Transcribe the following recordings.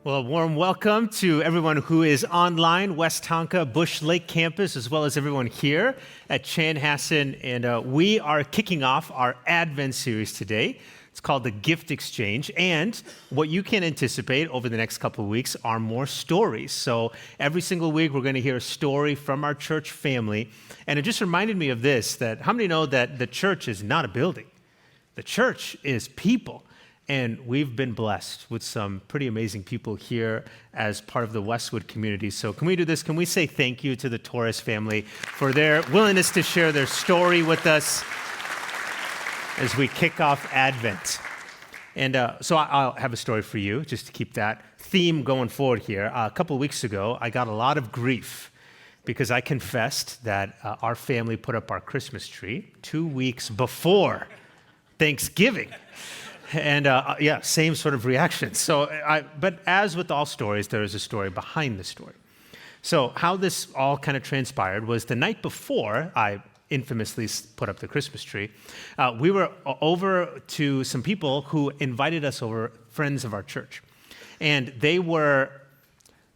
Well, a warm welcome to everyone who is online, West Tonka, Bush Lake campus, as well as everyone here at Chanhassen. And we are kicking off our Advent series today. It's called the Gift Exchange. And what you can anticipate over the next couple of weeks are more stories. So every single week, we're going to hear a story from our church family. And it just reminded me of this, that how many know that the church is not a building? The church is people. And we've been blessed with some pretty amazing people here as part of the Westwood community. So can we do this? Can we say thank you to the Torres family for their willingness to share their story with us as we kick off Advent? And so I'll have a story for you, just to keep that theme going forward here. A couple of weeks ago, I got a lot of grief because I confessed that our family put up our Christmas tree 2 weeks before Thanksgiving. And same sort of reaction. But as with all stories, there is a story behind the story. So how this all kind of transpired was the night before I infamously put up the Christmas tree, we were over to some people who invited us over, friends of our church. And they were,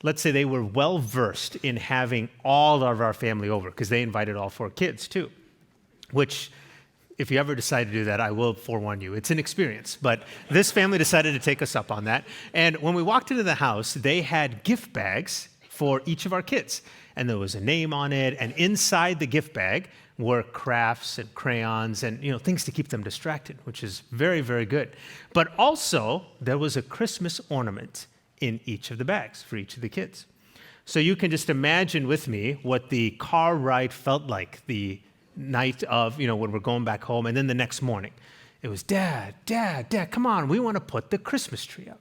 let's say they were well-versed in having all of our family over because they invited all 4 kids too, which, if you ever decide to do that, I will forewarn you. It's an experience. But this family decided to take us up on that. And when we walked into the house, they had gift bags for each of our kids. And there was a name on it. And inside the gift bag were crafts and crayons and things to keep them distracted, which is very, very good. But also, there was a Christmas ornament in each of the bags for each of the kids. So you can just imagine with me what the car ride felt like the night of, when we're going back home, and then the next morning. It was, Dad, come on, we want to put the Christmas tree up.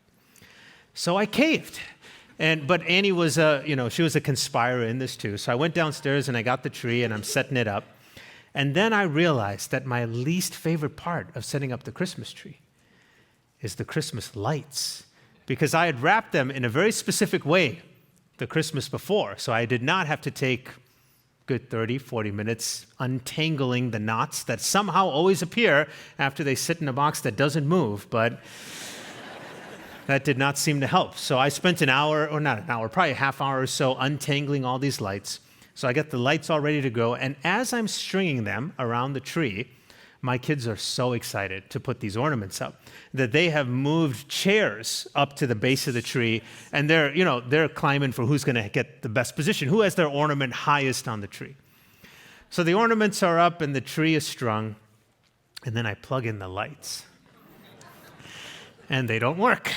So I caved. But Annie was she was a conspirer in this too. So I went downstairs and I got the tree and I'm setting it up. And then I realized that my least favorite part of setting up the Christmas tree is the Christmas lights, because I had wrapped them in a very specific way the Christmas before. So I did not have to take good 30, 40 minutes untangling the knots that somehow always appear after they sit in a box that doesn't move, but that did not seem to help. So I spent an hour, or not an hour, probably a half hour or so untangling all these lights. So I got the lights all ready to go, and as I'm stringing them around the tree, my kids are so excited to put these ornaments up that they have moved chairs up to the base of the tree, and they're climbing for who's going to get the best position, who has their ornament highest on the tree. So the ornaments are up and the tree is strung, and then I plug in the lights, and they don't work.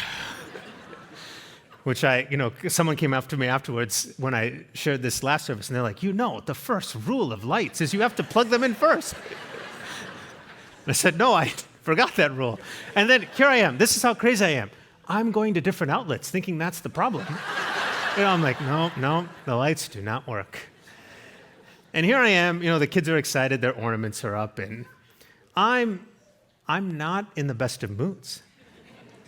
Which someone came up to me afterwards when I shared this last service, and they're like, the first rule of lights is you have to plug them in first. I said, no, I forgot that rule. And then here I am. This is how crazy I am. I'm going to different outlets thinking that's the problem. I'm like, no, the lights do not work. And here I am, the kids are excited, their ornaments are up, and I'm not in the best of moods.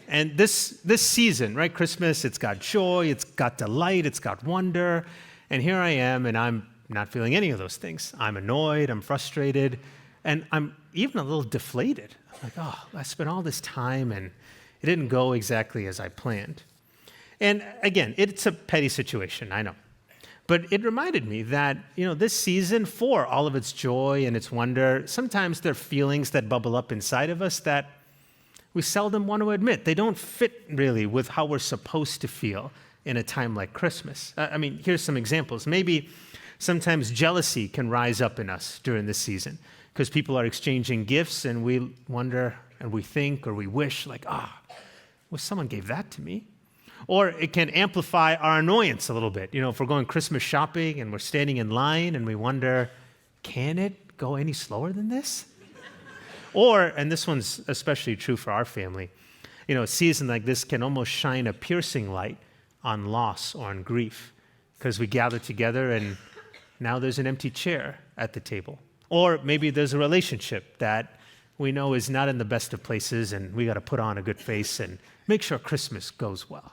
And this season, right, Christmas, it's got joy, it's got delight, it's got wonder. And here I am, and I'm not feeling any of those things. I'm annoyed, I'm frustrated, and I'm even a little deflated. I'm like, I spent all this time and it didn't go exactly as I planned. And again, it's a petty situation, I know. But it reminded me that, this season, for all of its joy and its wonder, sometimes there are feelings that bubble up inside of us that we seldom want to admit. They don't fit really with how we're supposed to feel in a time like Christmas. Here's some examples. Maybe sometimes jealousy can rise up in us during this season, because people are exchanging gifts and we wonder and we think or we wish someone gave that to me. Or it can amplify our annoyance a little bit. If we're going Christmas shopping and we're standing in line and we wonder, can it go any slower than this? Or, and this one's especially true for our family, a season like this can almost shine a piercing light on loss or on grief, because we gather together and now there's an empty chair at the table. Or maybe there's a relationship that we know is not in the best of places, and we got to put on a good face and make sure Christmas goes well.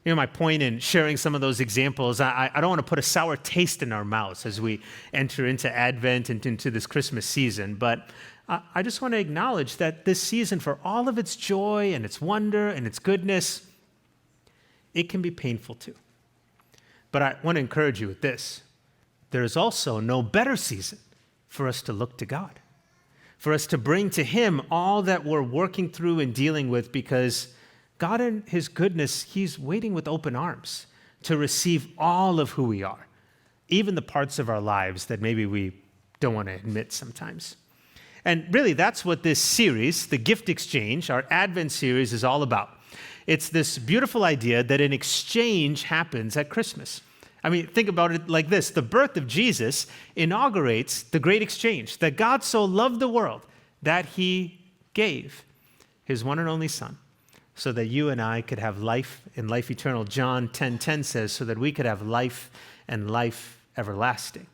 My point in sharing some of those examples, I don't want to put a sour taste in our mouths as we enter into Advent and into this Christmas season, but I just want to acknowledge that this season, for all of its joy and its wonder and its goodness, it can be painful too. But I want to encourage you with this. There is also no better season for us to look to God, for us to bring to him all that we're working through and dealing with, because God in his goodness, he's waiting with open arms to receive all of who we are, even the parts of our lives that maybe we don't want to admit sometimes. And really, that's what this series, the Gift Exchange, our Advent series, is all about. It's this beautiful idea that an exchange happens at Christmas. I mean, think about it like this. The birth of Jesus inaugurates the great exchange, that God so loved the world that he gave his one and only Son, so that you and I could have life and life eternal. John 10:10 says, so that we could have life and life everlasting.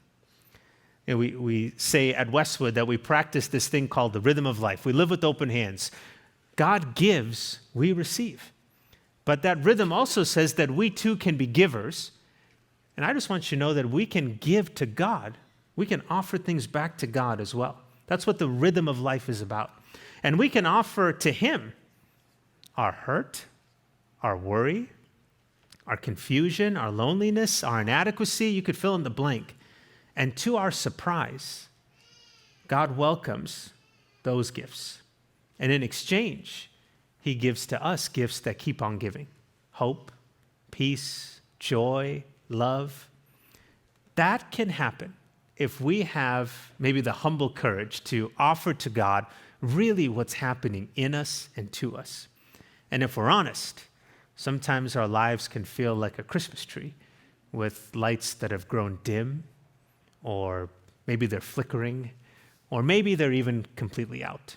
You know, we say at Westwood that we practice this thing called the rhythm of life. We live with open hands. God gives, we receive. But that rhythm also says that we too can be givers. And I just want you to know that we can give to God. We can offer things back to God as well. That's what the rhythm of life is about. And we can offer to him our hurt, our worry, our confusion, our loneliness, our inadequacy. You could fill in the blank. And to our surprise, God welcomes those gifts. And in exchange, he gives to us gifts that keep on giving. Hope, peace, joy, love. That can happen if we have maybe the humble courage to offer to God really what's happening in us and to us. And if we're honest, sometimes our lives can feel like a Christmas tree with lights that have grown dim, or maybe they're flickering, or maybe they're even completely out.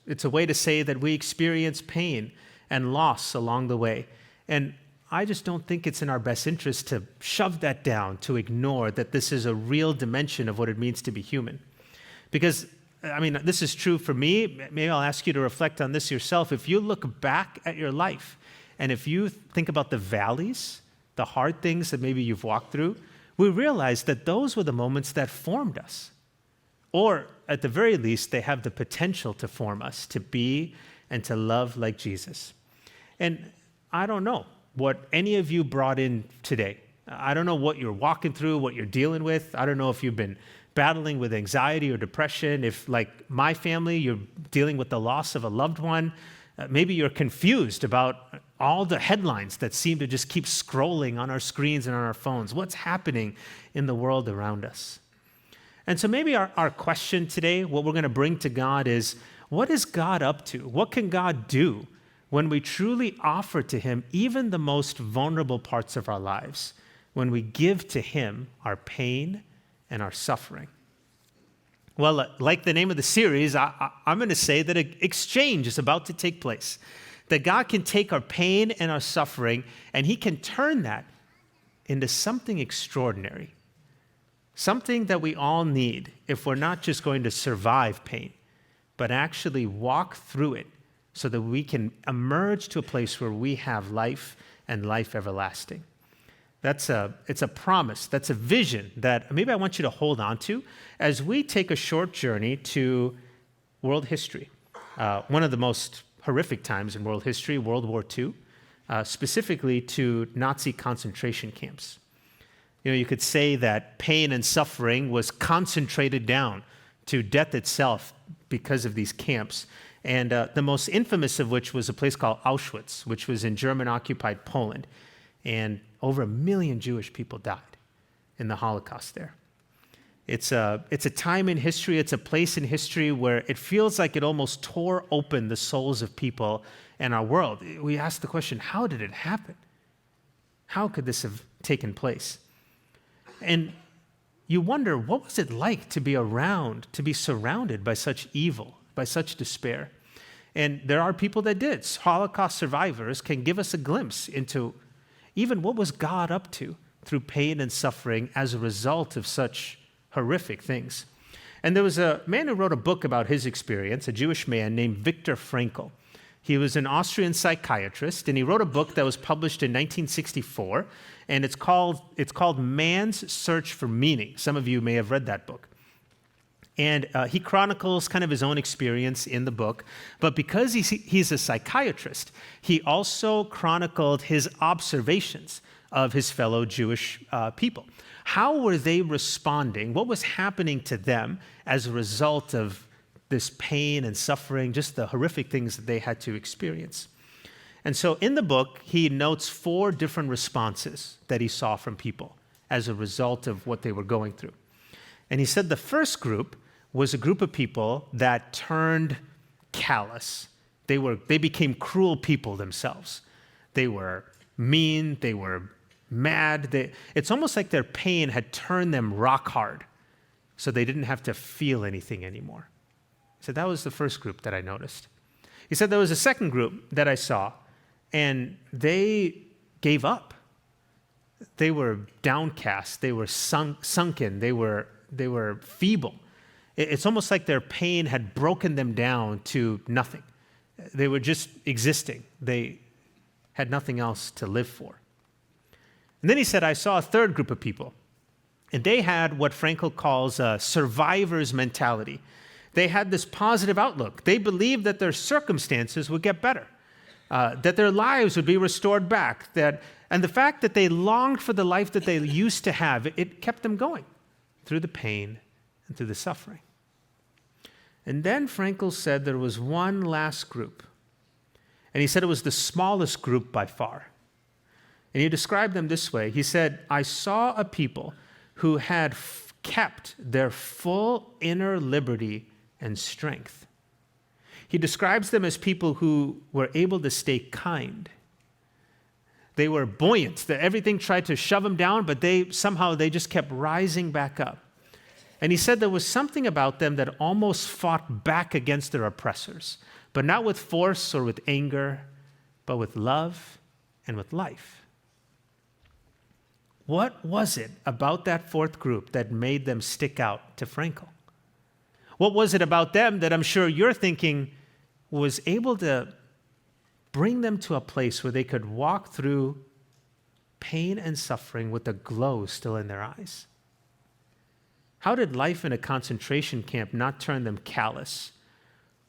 It's a way to say that we experience pain and loss along the way. And I just don't think it's in our best interest to shove that down, to ignore that this is a real dimension of what it means to be human. Because, I mean, this is true for me. Maybe I'll ask you to reflect on this yourself. If you look back at your life, and if you think about the valleys, the hard things that maybe you've walked through, we realize that those were the moments that formed us. Or, at the very least, they have the potential to form us, to be and to love like Jesus. And I don't know what any of you brought in today. I don't know what you're walking through, what you're dealing with. I don't know if you've been battling with anxiety or depression, if, like my family, you're dealing with the loss of a loved one. Maybe you're confused about all the headlines that seem to just keep scrolling on our screens and on our phones. What's happening in the world around us? And so maybe our question today, what we're going to bring to God is, what is God up to? What can God do when we truly offer to him even the most vulnerable parts of our lives, when we give to him our pain and our suffering? Well, like the name of the series, I'm going to say that an exchange is about to take place, that God can take our pain and our suffering, and he can turn that into something extraordinary, something that we all need if we're not just going to survive pain, but actually walk through it so that we can emerge to a place where we have life and life everlasting. It's a promise, that's a vision that maybe I want you to hold on to as we take a short journey to world history. One of the most horrific times in world history, World War II, specifically to Nazi concentration camps. You know, you could say that pain and suffering was concentrated down to death itself because of these camps. And the most infamous of which was a place called Auschwitz, which was in German-occupied Poland. And over 1 million Jewish people died in the Holocaust there. It's a time in history, it's a place in history where it feels like it almost tore open the souls of people in our world. We ask the question, how did it happen? How could this have taken place? And you wonder, what was it like to be around, to be surrounded by such evil, by such despair? And there are people that did. Holocaust survivors can give us a glimpse into even what was God up to through pain and suffering as a result of such horrific things. And there was a man who wrote a book about his experience, a Jewish man named Viktor Frankl. He was an Austrian psychiatrist, and he wrote a book that was published in 1964, and it's called Man's Search for Meaning. Some of you may have read that book. And he chronicles kind of his own experience in the book. But because he's a psychiatrist, he also chronicled his observations of his fellow Jewish people. How were they responding? What was happening to them as a result of this pain and suffering, just the horrific things that they had to experience? And so in the book, he notes 4 different responses that he saw from people as a result of what they were going through. And he said the first group was a group of people that turned callous. They became cruel people themselves. They were mean, they were mad. It's almost like their pain had turned them rock hard, so they didn't have to feel anything anymore. He said that was the first group that I noticed. He said there was a second group that I saw, and they gave up. They were downcast. They were sunken. They were feeble. It's almost like their pain had broken them down to nothing. They were just existing. They had nothing else to live for. And then he said, I saw a third group of people, and they had what Frankl calls a survivor's mentality. They had this positive outlook. They believed that their circumstances would get better, that their lives would be restored back, and the fact that they longed for the life that they used to have, it kept them going through the pain and through the suffering. And then Frankl said there was one last group, and he said it was the smallest group by far. And he described them this way. He said, I saw a people who had kept their full inner liberty and strength. He describes them as people who were able to stay kind. They were buoyant. Everything tried to shove them down, but they just kept rising back up. And he said there was something about them that almost fought back against their oppressors, but not with force or with anger, but with love and with life. What was it about that fourth group that made them stick out to Frankl? What was it about them that I'm sure you're thinking was able to bring them to a place where they could walk through pain and suffering with a glow still in their eyes? How did life in a concentration camp not turn them callous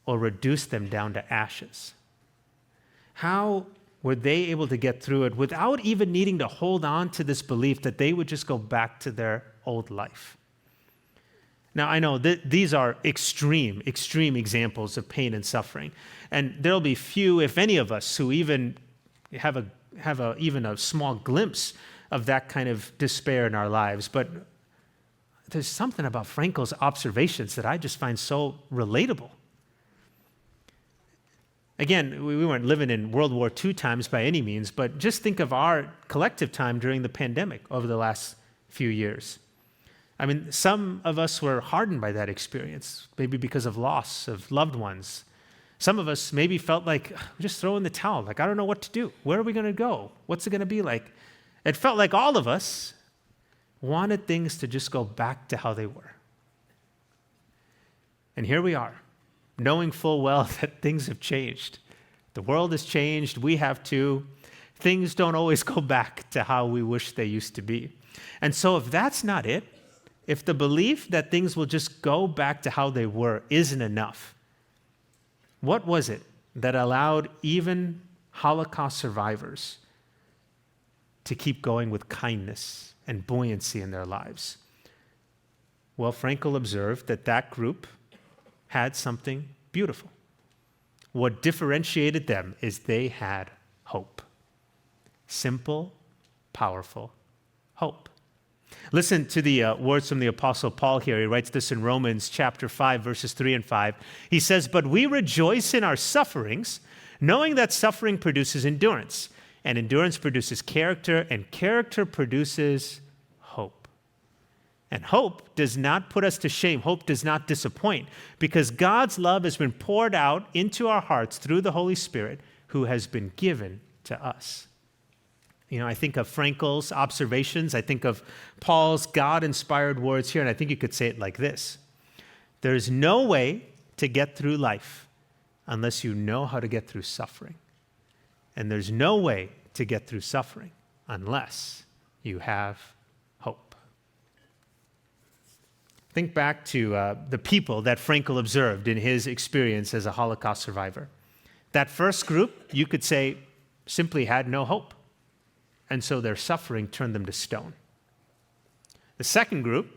or reduce them down to ashes? How were they able to get through it without even needing to hold on to this belief that they would just go back to their old life? Now, I know these are extreme examples of pain and suffering. And there'll be few, if any of us, who even have even a small glimpse of that kind of despair in our lives. But there's something about Frankl's observations that I just find so relatable. Again, we weren't living in World War II times by any means, but just think of our collective time during the pandemic over the last few years. I mean, some of us were hardened by that experience, maybe because of loss of loved ones. Some of us maybe felt like, just throw in the towel, like, I don't know what to do. Where are we going to go? What's it going to be like? It felt like all of us wanted things to just go back to how they were. And here we are, knowing full well that things have changed. The world has changed. We have too. Things don't always go back to how we wish they used to be. And so if that's not it, if the belief that things will just go back to how they were isn't enough, what was it that allowed even Holocaust survivors to keep going with kindness and buoyancy in their lives? Well, Frankl observed that group had something beautiful. What differentiated them is they had hope. Simple, powerful hope. Listen to the words from the Apostle Paul here. He writes this in Romans chapter 5, verses 3 and 5. He says, "But we rejoice in our sufferings, knowing that suffering produces endurance, and endurance produces character, and character produces hope. And hope does not put us to shame. Hope does not disappoint, because God's love has been poured out into our hearts through the Holy Spirit who has been given to us." You know, I think of Frankl's observations. I think of Paul's God-inspired words here, and I think you could say it like this. There's no way to get through life unless you know how to get through suffering. And there's no way to get through suffering unless you have hope. Think back to the people that Frankl observed in his experience as a Holocaust survivor. That first group, you could say, simply had no hope. And so their suffering turned them to stone. The second group,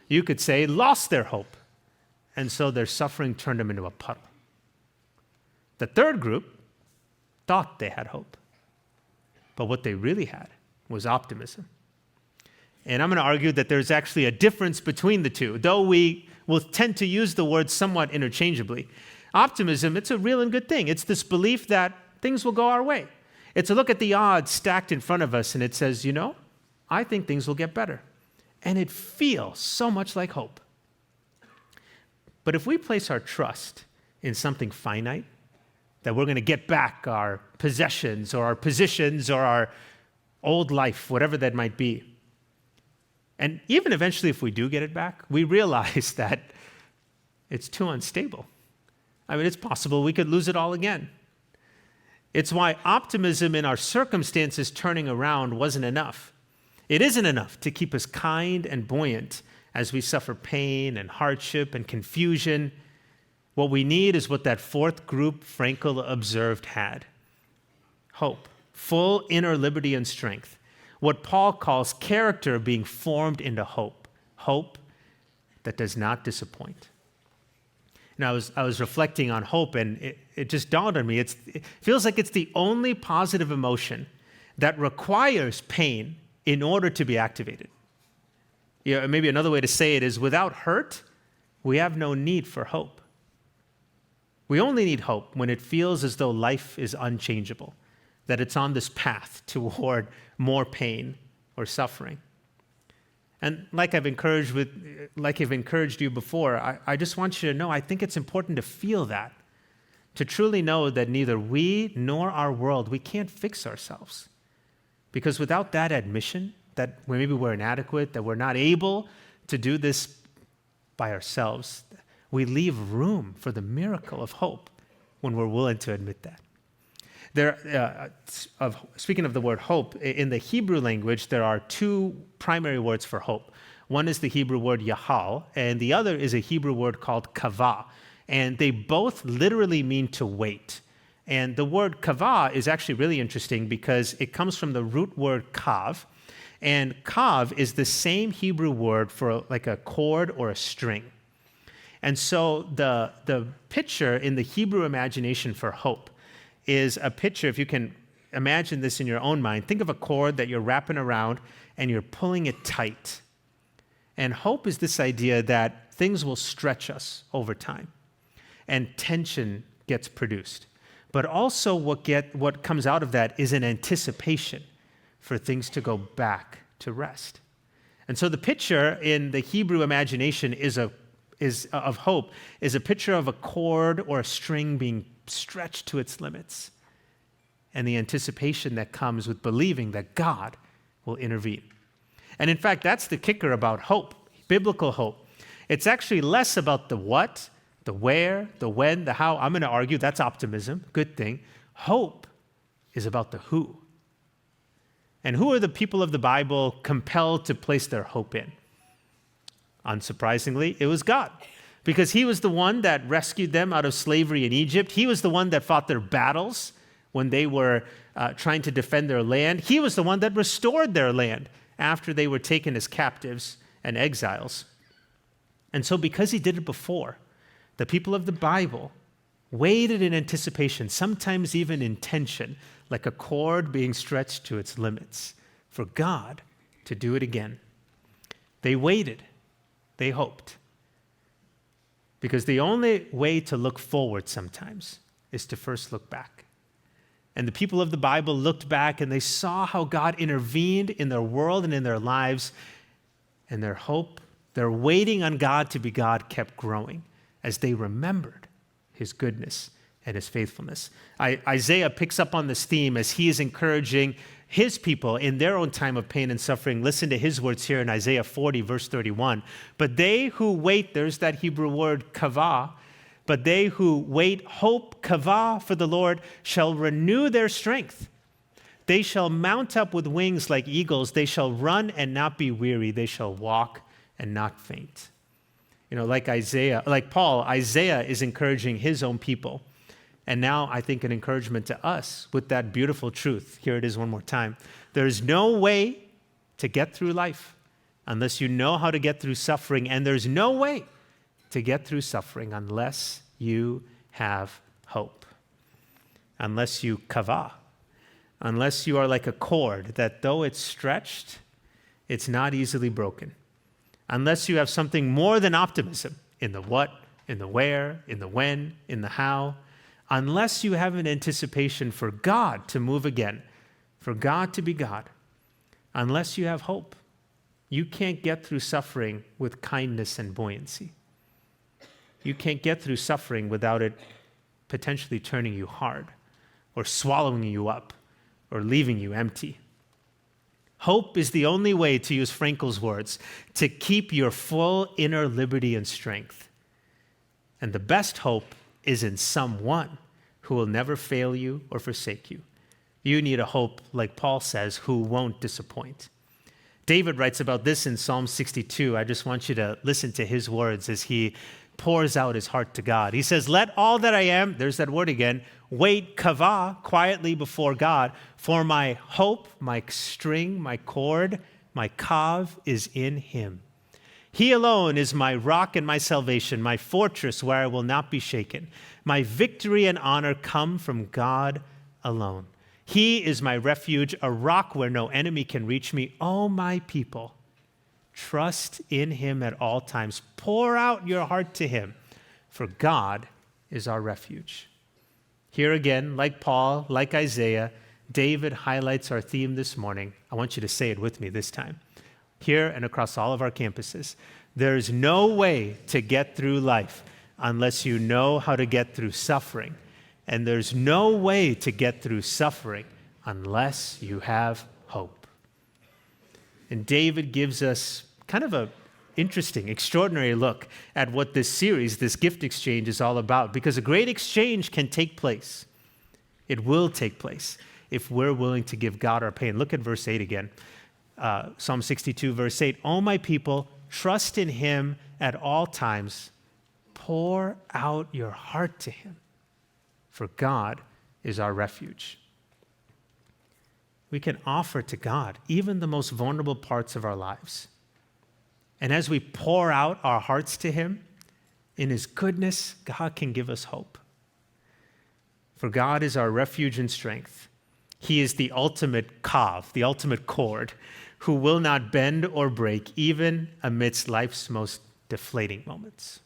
you could say, lost their hope. And so their suffering turned them into a puddle. The third group thought they had hope. But what they really had was optimism. And I'm going to argue that there's actually a difference between the two, though we will tend to use the word somewhat interchangeably. Optimism, it's a real and good thing. It's this belief that things will go our way. It's a look at the odds stacked in front of us, and it says, I think things will get better. And it feels so much like hope. But if we place our trust in something finite, that we're going to get back our possessions or our positions or our old life, whatever that might be, and even eventually if we do get it back, we realize that it's too unstable. I mean, it's possible we could lose it all again. It's why optimism in our circumstances turning around wasn't enough. It isn't enough to keep us kind and buoyant as we suffer pain and hardship and confusion. What we need is what that fourth group Frankl observed had: hope, full inner liberty and strength. What Paul calls character being formed into hope, hope that does not disappoint. And I was reflecting on hope, and it just dawned on me. It feels like it's the only positive emotion that requires pain in order to be activated. Maybe another way to say it is, without hurt, we have no need for hope. We only need hope when it feels as though life is unchangeable, that it's on this path toward more pain or suffering. And like I've encouraged you before, I just want you to know, I think it's important to feel that, to truly know that neither we nor our world, we can't fix ourselves. Because without that admission, that maybe we're inadequate, that we're not able to do this by ourselves, we leave room for the miracle of hope when we're willing to admit that. Speaking of the word hope, in the Hebrew language, there are two primary words for hope. One is the Hebrew word yahal, and the other is a Hebrew word called kavah. And they both literally mean to wait. And the word kavah is actually really interesting because it comes from the root word kav. And kav is the same Hebrew word for like a cord or a string. And so the picture in the Hebrew imagination for hope is a picture, if you can imagine this in your own mind, think of a cord that you're wrapping around and you're pulling it tight. And hope is this idea that things will stretch us over time and tension gets produced. But also what comes out of that is an anticipation for things to go back to rest. And so the picture in the Hebrew imagination of hope is a picture of a cord or a string being stretched to its limits, and the anticipation that comes with believing that God will intervene. And in fact, that's the kicker about hope, biblical hope. It's actually less about the what, the where, the when, the how. I'm going to argue that's optimism, good thing. Hope is about the who. And who are the people of the Bible compelled to place their hope in? Unsurprisingly, it was God. Because he was the one that rescued them out of slavery in Egypt. He was the one that fought their battles when they were trying to defend their land. He was the one that restored their land after they were taken as captives and exiles. And so because he did it before, the people of the Bible waited in anticipation, sometimes even in tension, like a cord being stretched to its limits, for God to do it again. They waited. They hoped. Because the only way to look forward sometimes is to first look back. And the people of the Bible looked back and they saw how God intervened in their world and in their lives. And their hope, their waiting on God to be God kept growing as they remembered his goodness and his faithfulness. Isaiah picks up on this theme as he is encouraging his people in their own time of pain and suffering. Listen to his words here in Isaiah 40, verse 31. But they who wait, there's that Hebrew word kavah, but they who wait, hope, kavah, for the Lord, shall renew their strength. They shall mount up with wings like eagles. They shall run and not be weary. They shall walk and not faint. Like Paul, Isaiah is encouraging his own people. And now I think an encouragement to us with that beautiful truth. Here it is one more time. There's no way to get through life unless you know how to get through suffering. And there's no way to get through suffering unless you have hope. Unless you kavah. Unless you are like a cord that though it's stretched, it's not easily broken. Unless you have something more than optimism in the what, in the where, in the when, in the how. Unless you have an anticipation for God to move again, for God to be God. Unless you have hope, you can't get through suffering with kindness and buoyancy. You can't get through suffering without it potentially turning you hard or swallowing you up or leaving you empty. Hope is the only way, to use Frankel's words, to keep your full inner liberty and strength. And the best hope is in someone who will never fail you or forsake you. You need a hope, like Paul says, who won't disappoint. David writes about this in Psalm 62. I just want you to listen to his words as he pours out his heart to God. He says, "Let all that I am," there's that word again, "wait kavah, quietly before God, for my hope, my string, my cord, my kav is in him. He alone is my rock and my salvation, my fortress where I will not be shaken. My victory and honor come from God alone. He is my refuge, a rock where no enemy can reach me. Oh, my people, trust in him at all times. Pour out your heart to him, for God is our refuge." Here again, like Paul, like Isaiah, David highlights our theme this morning. I want you to say it with me this time. Here and across all of our campuses, there's no way to get through life unless you know how to get through suffering. And there's no way to get through suffering unless you have hope. And David gives us kind of a interesting, extraordinary look at what this series, this gift exchange, is all about. Because a great exchange can take place. It will take place if we're willing to give God our pain. Look at verse 8 again. Psalm 62, verse 8. "Oh, my people, trust in him at all times. Pour out your heart to him, for God is our refuge." We can offer to God even the most vulnerable parts of our lives. And as we pour out our hearts to him, in his goodness, God can give us hope. For God is our refuge and strength. He is the ultimate kav, the ultimate cord, who will not bend or break even amidst life's most deflating moments.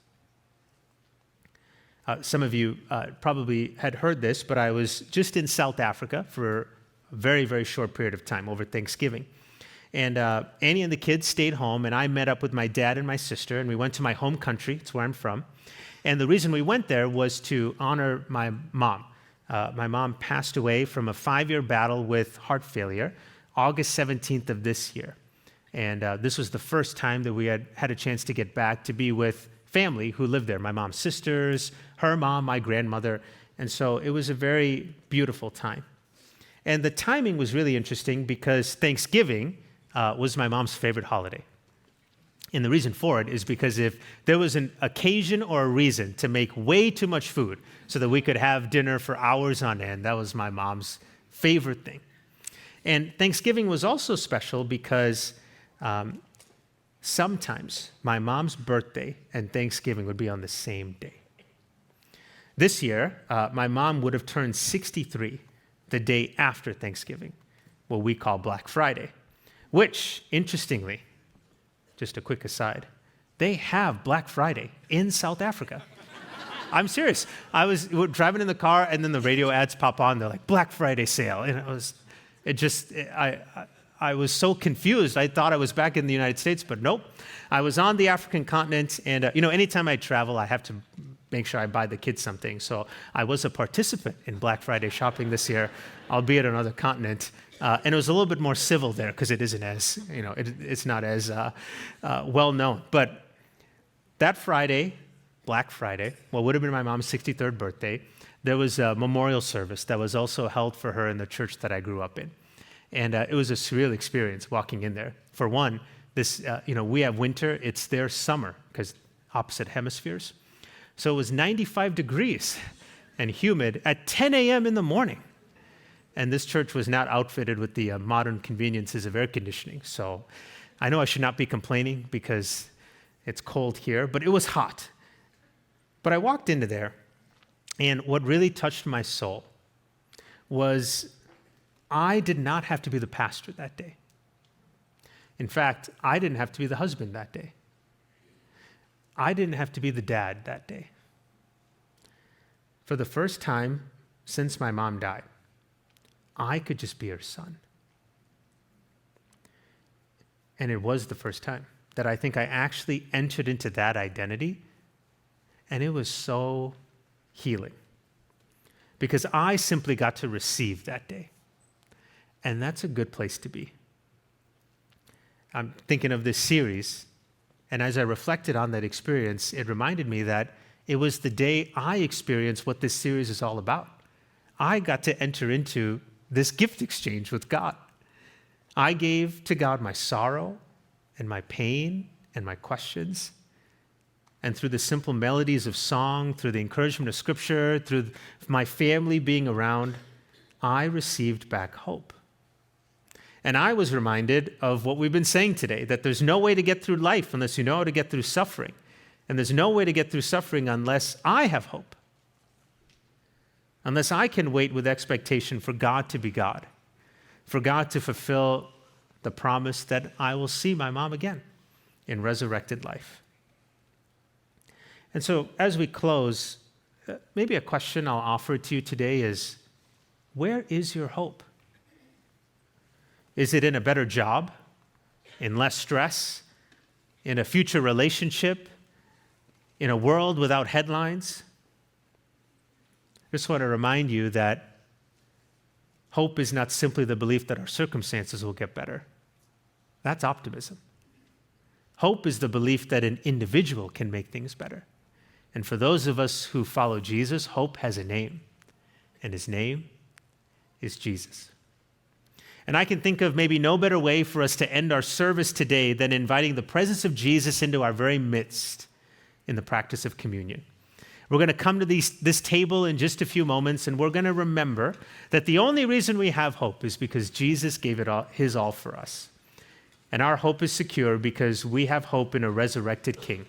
Some of you probably had heard this, but I was just in South Africa for a very, very short period of time over Thanksgiving. And Annie and the kids stayed home, and I met up with my dad and my sister, and we went to my home country. It's where I'm from. And the reason we went there was to honor my mom. My mom passed away from a 5-year battle with heart failure, August 17th of this year. And this was the first time that we had a chance to get back to be with family who lived there, my mom's sisters, her mom, my grandmother. And so it was a very beautiful time. And the timing was really interesting because Thanksgiving was my mom's favorite holiday. And the reason for it is because if there was an occasion or a reason to make way too much food so that we could have dinner for hours on end, that was my mom's favorite thing. And Thanksgiving was also special because sometimes my mom's birthday and Thanksgiving would be on the same day. This year, my mom would have turned 63 the day after Thanksgiving, what we call Black Friday. Which, interestingly, just a quick aside, they have Black Friday in South Africa. I'm serious. We're driving in the car, and then the radio ads pop on. They're like, Black Friday sale. And I was so confused. I thought I was back in the United States, but nope. I was on the African continent, and anytime I travel, I have to make sure I buy the kids something. So I was a participant in Black Friday shopping this year, albeit on another continent. And it was a little bit more civil there because it isn't as, it's not as well known. But that Friday, Black Friday, what would have been my mom's 63rd birthday, there was a memorial service that was also held for her in the church that I grew up in. And it was a surreal experience walking in there. For one, we have winter, it's their summer because opposite hemispheres. So it was 95 degrees and humid at 10 a.m. in the morning. And this church was not outfitted with the modern conveniences of air conditioning. So I know I should not be complaining because it's cold here, but it was hot. But I walked into there, and what really touched my soul was I did not have to be the pastor that day. In fact, I didn't have to be the husband that day. I didn't have to be the dad that day. For the first time since my mom died, I could just be her son. And it was the first time that I think I actually entered into that identity, and it was so healing because I simply got to receive that day. And that's a good place to be. I'm thinking of this series, and as I reflected on that experience, it reminded me that it was the day I experienced what this series is all about. I got to enter into this gift exchange with God. I gave to God my sorrow and my pain and my questions. And through the simple melodies of song, through the encouragement of Scripture, through my family being around, I received back hope. And I was reminded of what we've been saying today, that there's no way to get through life unless you know how to get through suffering. And there's no way to get through suffering unless I have hope. Unless I can wait with expectation for God to be God, for God to fulfill the promise that I will see my mom again in resurrected life. And so as we close, maybe a question I'll offer to you today is, where is your hope? Is it in a better job, in less stress, in a future relationship, in a world without headlines? I just want to remind you that hope is not simply the belief that our circumstances will get better. That's optimism. Hope is the belief that an individual can make things better. And for those of us who follow Jesus, hope has a name, and his name is Jesus. And I can think of maybe no better way for us to end our service today than inviting the presence of Jesus into our very midst in the practice of communion. We're going to come to this table in just a few moments, and we're going to remember that the only reason we have hope is because Jesus gave it all, his all for us. And our hope is secure because we have hope in a resurrected King.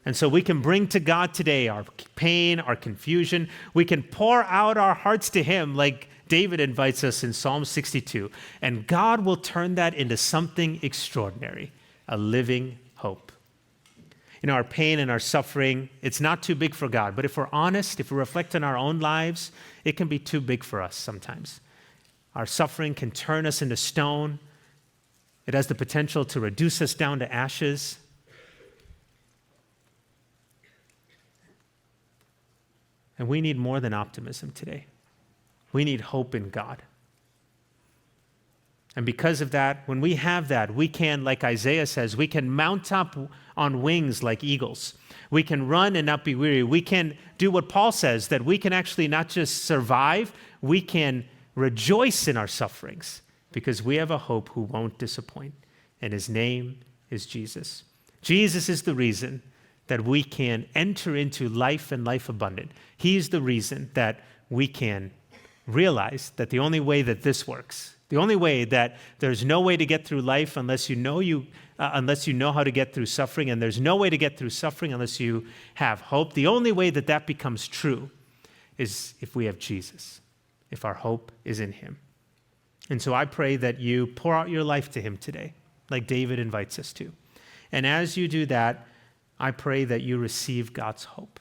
And so we can bring to God today our pain, our confusion. We can pour out our hearts to him like David invites us in Psalm 62. And God will turn that into something extraordinary, a living hope. You know, our pain and our suffering, it's not too big for God. But if we're honest, if we reflect on our own lives, it can be too big for us sometimes. Our suffering can turn us into stone. It has the potential to reduce us down to ashes. And we need more than optimism today. We need hope in God. And because of that, when we have that, we can, like Isaiah says, we can mount up on wings like eagles. We can run and not be weary. We can do what Paul says, that we can actually not just survive, we can rejoice in our sufferings because we have a hope who won't disappoint. And his name is Jesus. Jesus is the reason that we can enter into life and life abundant. He's the reason that we can realize that the only way that this works, the only way that there's no way to get through life unless you know how to get through suffering, and there's no way to get through suffering unless you have hope. The only way that that becomes true is if we have Jesus, if our hope is in him. And so I pray that you pour out your life to him today, like David invites us to. And as you do that, I pray that you receive God's hope.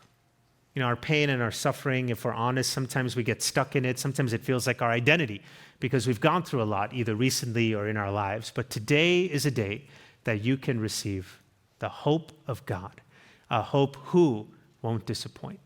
You know, our pain and our suffering, if we're honest, sometimes we get stuck in it. Sometimes it feels like our identity because we've gone through a lot, either recently or in our lives. But today is a day that you can receive the hope of God, a hope who won't disappoint.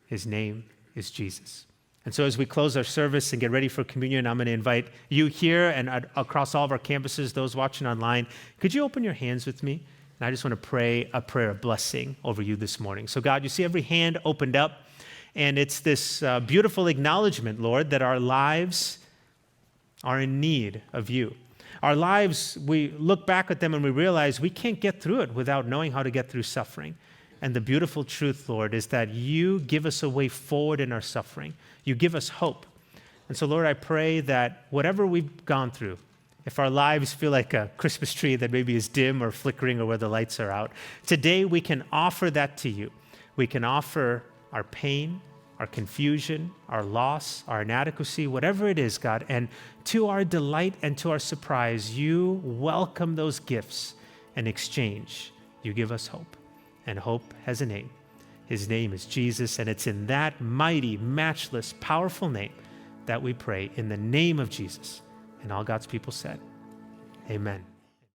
His name is Jesus. And so as we close our service and get ready for communion, I'm going to invite you here and across all of our campuses, those watching online, could you open your hands with me? And I just want to pray a prayer of blessing over you this morning. So God, you see every hand opened up, and it's this beautiful acknowledgement, Lord, that our lives are in need of you. Our lives, we look back at them and we realize we can't get through it without knowing how to get through suffering. And the beautiful truth, Lord, is that you give us a way forward in our suffering. You give us hope. And so, Lord, I pray that whatever we've gone through, if our lives feel like a Christmas tree that maybe is dim or flickering or where the lights are out, today we can offer that to you. We can offer our pain, our confusion, our loss, our inadequacy, whatever it is, God. And to our delight and to our surprise, you welcome those gifts. In exchange, you give us hope. And hope has a name. His name is Jesus, and it's in that mighty, matchless, powerful name that we pray, in the name of Jesus. And all God's people said, amen.